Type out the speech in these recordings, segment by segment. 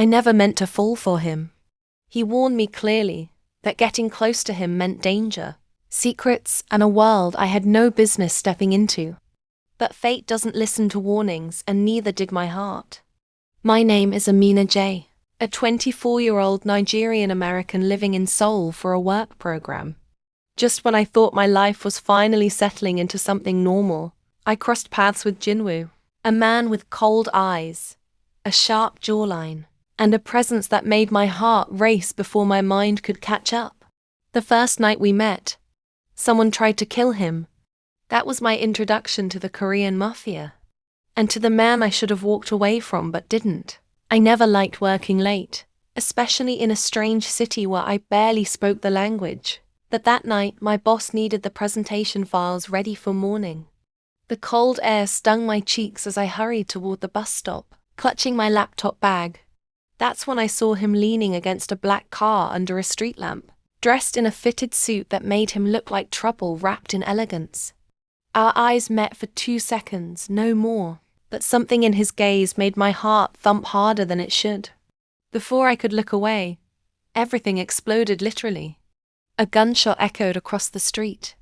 I never meant to fall for him. He warned me clearly that getting close to him meant danger, secrets, and a world I had no business stepping into. But fate doesn't listen to warnings, and neither did my heart. My name is Amina J., a 24-year-old Nigerian-American living in Seoul for a work program. Just when I thought my life was finally settling into something normal, I crossed paths with Jinwoo, a man with cold eyes, a sharp jawline, and a presence that made my heart race before my mind could catch up. The first night we met, someone tried to kill him. That was my introduction to the Korean Mafia. And to the man I should have walked away from but didn't. I never liked working late, especially in a strange city where I barely spoke the language. But that night, my boss needed the presentation files ready for morning. The cold air stung my cheeks as I hurried toward the bus stop, clutching my laptop bag. That's when I saw him leaning against a black car under a street lamp, dressed in a fitted suit that made him look like trouble wrapped in elegance. Our eyes met for 2 seconds, no more, but something in his gaze made my heart thump harder than it should. Before I could look away, everything exploded literally. A gunshot echoed across the street.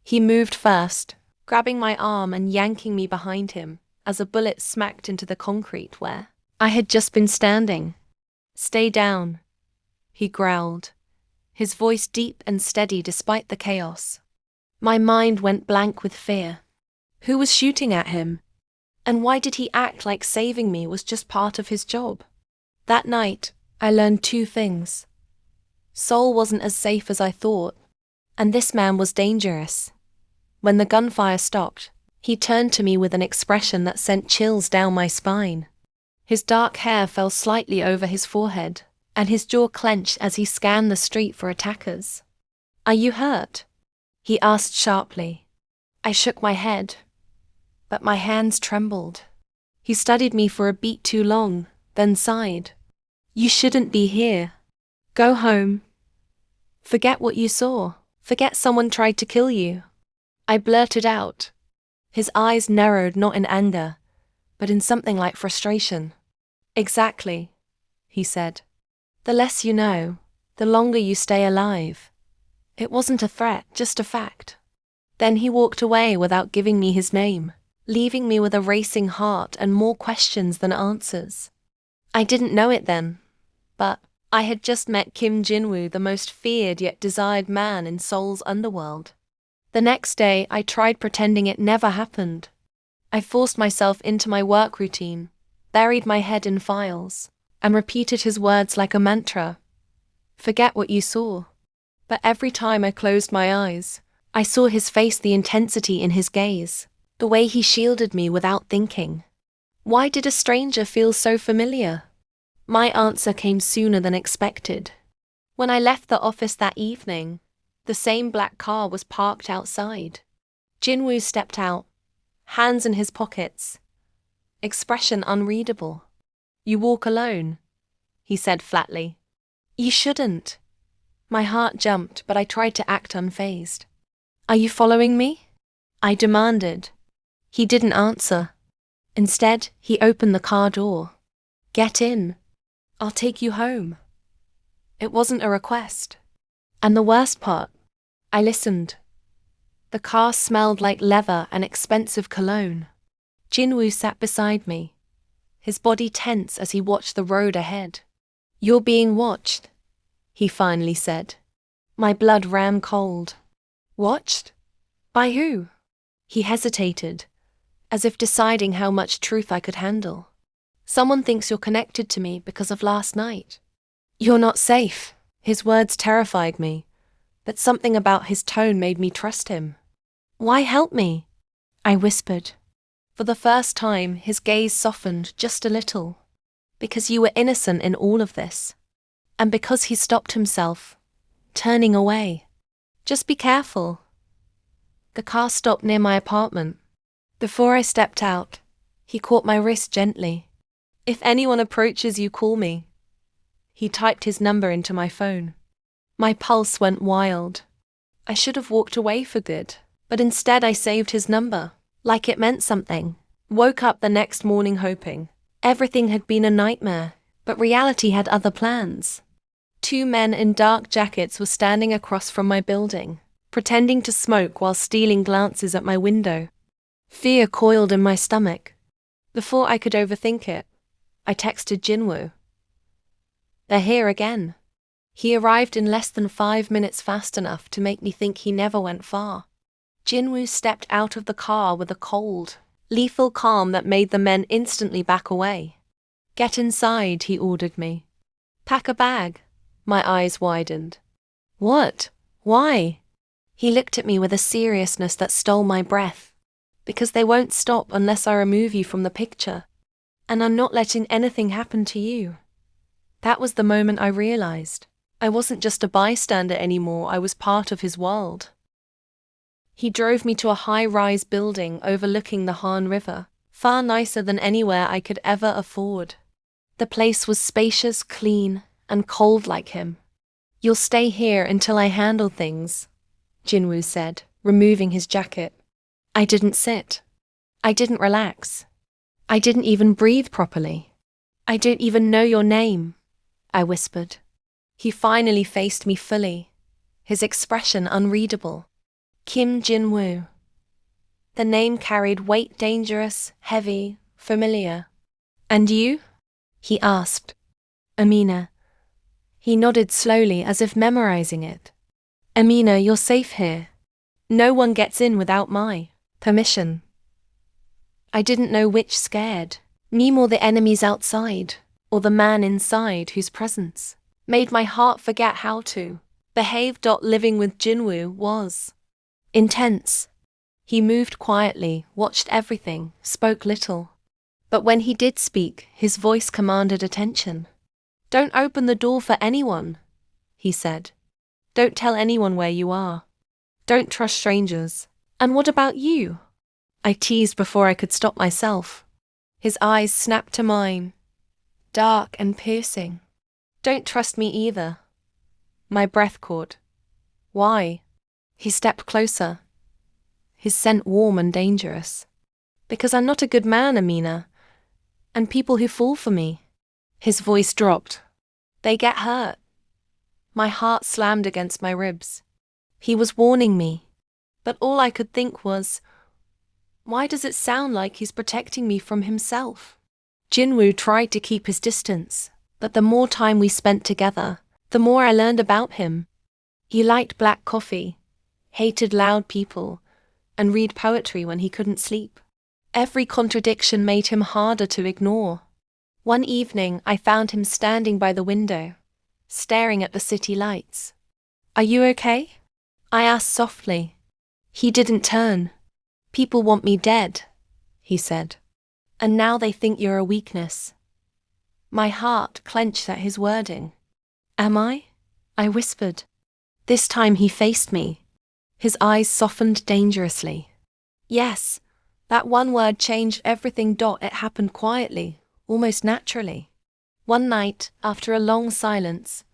He moved first, grabbing my arm and yanking me behind him, as a bullet smacked into the concrete where I had just been standing. "Stay down," he growled, his voice deep and steady despite the chaos. My mind went blank with fear. Who was shooting at him? And why did he act like saving me was just part of his job? That night, I learned 2 things. Seoul wasn't as safe as I thought, and this man was dangerous. When the gunfire stopped, he turned to me with an expression that sent chills down my spine. His dark hair fell slightly over his forehead, and his jaw clenched as he scanned the street for attackers. "Are you hurt?" he asked sharply. I shook my head, but my hands trembled. He studied me for a beat too long, then sighed. "You shouldn't be here. Go home. Forget what you saw. Forget someone tried to kill you." I blurted out. His eyes narrowed not in anger, but in something like frustration. "Exactly," he said. "The less you know, the longer you stay alive." It wasn't a threat, just a fact. Then he walked away without giving me his name, leaving me with a racing heart and more questions than answers. I didn't know it then, but I had just met Kim Jinwoo, the most feared yet desired man in Seoul's underworld. The next day, I tried pretending it never happened. I forced myself into my work routine, buried my head in files, and repeated his words like a mantra. "Forget what you saw." But every time I closed my eyes, I saw his face, the intensity in his gaze, the way he shielded me without thinking. Why did a stranger feel so familiar? My answer came sooner than expected. When I left the office that evening, the same black car was parked outside. Jinwoo stepped out, hands in his pockets, expression unreadable. "You walk alone," he said flatly. "You shouldn't." My heart jumped, but I tried to act unfazed. "Are you following me?" I demanded. He didn't answer. Instead, he opened the car door. "Get in. I'll take you home." It wasn't a request. And the worst part, I listened. The car smelled like leather and expensive cologne. Jinwoo sat beside me, his body tense as he watched the road ahead. "You're being watched," he finally said. My blood ran cold. "Watched? By who?" He hesitated, as if deciding how much truth I could handle. "Someone thinks you're connected to me because of last night." "You're not safe." His words terrified me, but something about his tone made me trust him. "Why help me?" I whispered. For the first time, his gaze softened just a little. "Because you were innocent in all of this." And because he stopped himself, turning away. "Just be careful." The car stopped near my apartment. Before I stepped out, he caught my wrist gently. "If anyone approaches you, call me." He typed his number into my phone. My pulse went wild. I should have walked away for good, but instead I saved his number, like it meant something. Woke up the next morning hoping everything had been a nightmare, But reality had other plans. Two men in dark jackets were standing across from my building, pretending to smoke while stealing glances at my window. Fear coiled in my stomach. Before I could overthink it, I texted Jinwoo. "They're here again." He arrived in less than 5 minutes, fast enough to make me think he never went far. Jinwoo stepped out of the car with a cold, lethal calm that made the men instantly back away. "Get inside," he ordered me. "Pack a bag." My eyes widened. "What? Why?" He looked at me with a seriousness that stole my breath. "Because they won't stop unless I remove you from the picture. And I'm not letting anything happen to you." That was the moment I realized. I wasn't just a bystander anymore, I was part of his world. He drove me to a high-rise building overlooking the Han River, far nicer than anywhere I could ever afford. The place was spacious, clean, and cold like him. "You'll stay here until I handle things," Jinwoo said, removing his jacket. I didn't sit. I didn't relax. I didn't even breathe properly. "I don't even know your name," I whispered. He finally faced me fully, his expression unreadable. "Kim Jinwoo." The name carried weight, dangerous, heavy, familiar. "And you?" he asked. "Amina." He nodded slowly as if memorizing it. "Amina, you're safe here. No one gets in without my permission." I didn't know which scared me more, the enemies outside or the man inside whose presence made my heart forget how to behave. Living with Jinwoo was intense. He moved quietly, watched everything, spoke little. But when he did speak, his voice commanded attention. "Don't open the door for anyone," he said. "Don't tell anyone where you are. Don't trust strangers." "And what about you?" I teased before I could stop myself. His eyes snapped to mine, dark and piercing. "Don't trust me either." My breath caught. "Why?" He stepped closer, his scent warm and dangerous. "Because I'm not a good man, Amina. And people who fall for me." His voice dropped. "They get hurt." My heart slammed against my ribs. He was warning me. But all I could think was, why does it sound like he's protecting me from himself? Jinwoo tried to keep his distance, but the more time we spent together, the more I learned about him. He liked black coffee, hated loud people, and read poetry when he couldn't sleep. Every contradiction made him harder to ignore. One evening, I found him standing by the window, staring at the city lights. "Are you okay?" I asked softly. He didn't turn. "People want me dead," he said. "And now they think you're a weakness." My heart clenched at his wording. "Am I?" I whispered. This time he faced me. His eyes softened dangerously. "Yes." That one word changed everything. It happened quietly, almost naturally. One night, after a long silence,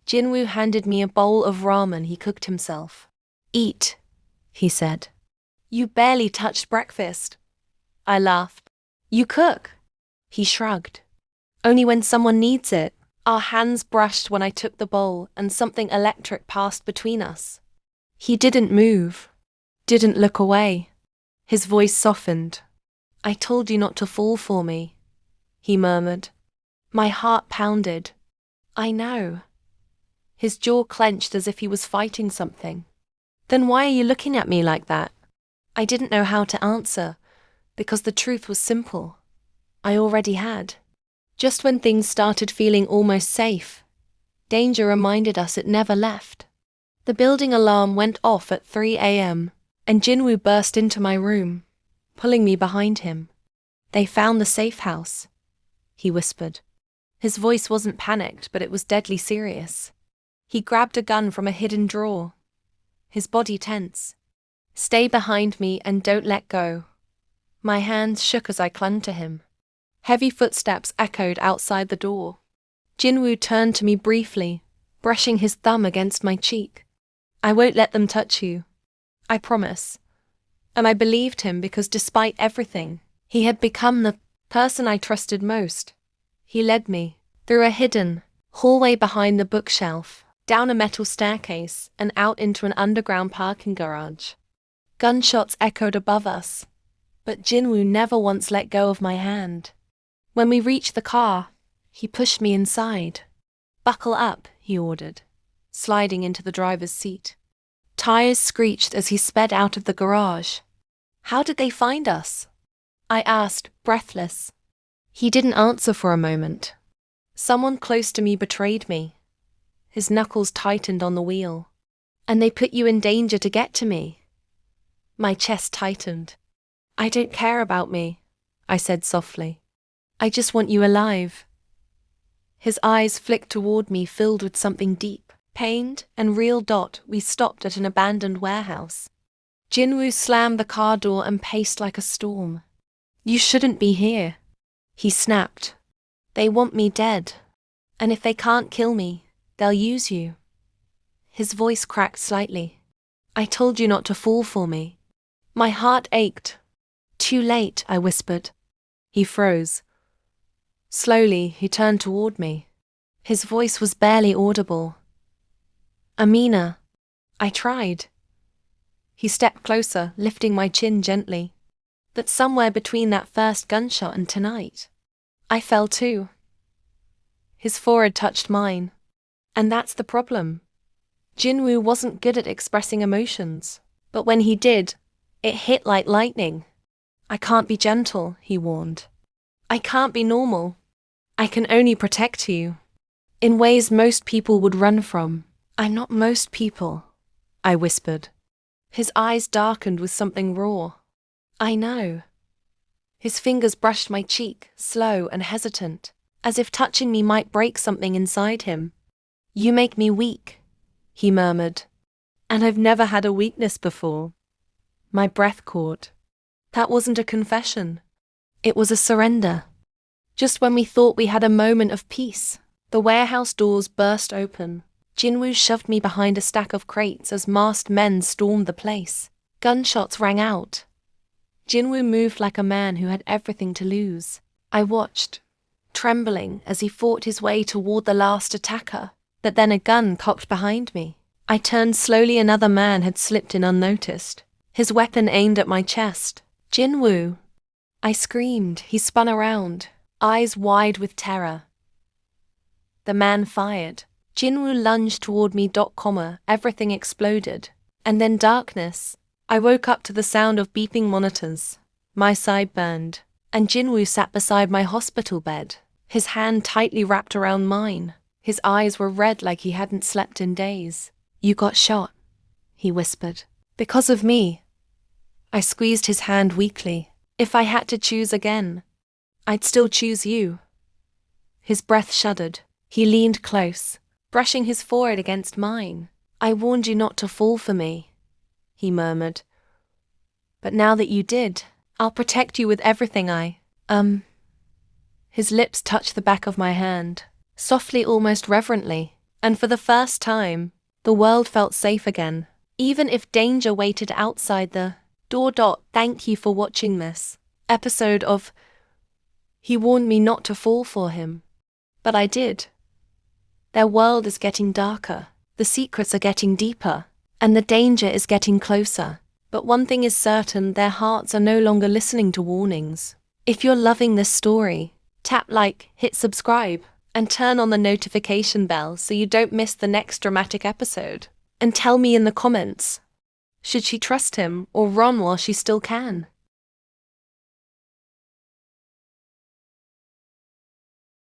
Jinwoo handed me a bowl of ramen he cooked himself. "Eat," he said. "You barely touched breakfast." I laughed. "You cook?" He shrugged. "Only when someone needs it." Our hands brushed when I took the bowl, and something electric passed between us. He didn't move, didn't look away. His voice softened. "I told you not to fall for me," he murmured. My heart pounded. "I know." His jaw clenched as if he was fighting something. "Then why are you looking at me like that?" I didn't know how to answer, because the truth was simple. I already had. Just when things started feeling almost safe, danger reminded us it never left. The building alarm went off at 3 a.m., and Jinwoo burst into my room, pulling me behind him. "They found the safe house," he whispered. His voice wasn't panicked, but it was deadly serious. He grabbed a gun from a hidden drawer, his body tense. "Stay behind me and don't let go." My hands shook as I clung to him. Heavy footsteps echoed outside the door. Jinwoo turned to me briefly, brushing his thumb against my cheek. "I won't let them touch you. I promise." And I believed him because despite everything, he had become the person I trusted most. He led me through a hidden hallway behind the bookshelf, down a metal staircase, and out into an underground parking garage. Gunshots echoed above us, but Jinwoo never once let go of my hand. When we reached the car, he pushed me inside. "Buckle up," he ordered, sliding into the driver's seat. Tires screeched as he sped out of the garage. "How did they find us?" I asked, breathless. He didn't answer for a moment. "Someone close to me betrayed me." His knuckles tightened on the wheel. "And they put you in danger to get to me." My chest tightened. "I don't care about me," I said softly. "I just want you alive." His eyes flicked toward me, filled with something deep, pained and real. We stopped at an abandoned warehouse. Jinwoo slammed the car door and paced like a storm. "You shouldn't be here," he snapped. "They want me dead. And if they can't kill me, they'll use you." His voice cracked slightly. "I told you not to fall for me." My heart ached. "Too late," I whispered. He froze. Slowly, he turned toward me. His voice was barely audible. "Amina." I tried. He stepped closer, lifting my chin gently. But somewhere between that first gunshot and tonight, I fell too. His forehead touched mine. And that's the problem. Jinwoo wasn't good at expressing emotions, but when he did, it hit like lightning. "I can't be gentle," he warned. "I can't be normal. I can only protect you in ways most people would run from." "I'm not most people," I whispered. His eyes darkened with something raw. "I know." His fingers brushed my cheek, slow and hesitant, as if touching me might break something inside him. "You make me weak," he murmured. "And I've never had a weakness before." My breath caught. That wasn't a confession. It was a surrender. Just when we thought we had a moment of peace, the warehouse doors burst open. Jinwoo shoved me behind a stack of crates as masked men stormed the place. Gunshots rang out. Jinwoo moved like a man who had everything to lose. I watched, trembling as he fought his way toward the last attacker, but then a gun cocked behind me. I turned slowly. Another man had slipped in unnoticed, his weapon aimed at my chest. "Jinwoo!" I screamed. He spun around, eyes wide with terror. The man fired. Jinwoo lunged toward me. Everything exploded. And then darkness. I woke up to the sound of beeping monitors. My side burned, and Jinwoo sat beside my hospital bed, his hand tightly wrapped around mine. His eyes were red like he hadn't slept in days. "You got shot," he whispered. "Because of me." I squeezed his hand weakly. "If I had to choose again, I'd still choose you." His breath shuddered. He leaned close, brushing his forehead against mine. "I warned you not to fall for me," he murmured. "But now that you did, I'll protect you with everything I, His lips touched the back of my hand, softly, almost reverently, and for the first time, the world felt safe again, even if danger waited outside the door. Thank you for watching this episode of He Warned Me Not to Fall for Him. But I did. Their world is getting darker, the secrets are getting deeper, and the danger is getting closer. But one thing is certain, their hearts are no longer listening to warnings. If you're loving this story, tap like, hit subscribe, and turn on the notification bell so you don't miss the next dramatic episode. And tell me in the comments, should she trust him or run while she still can?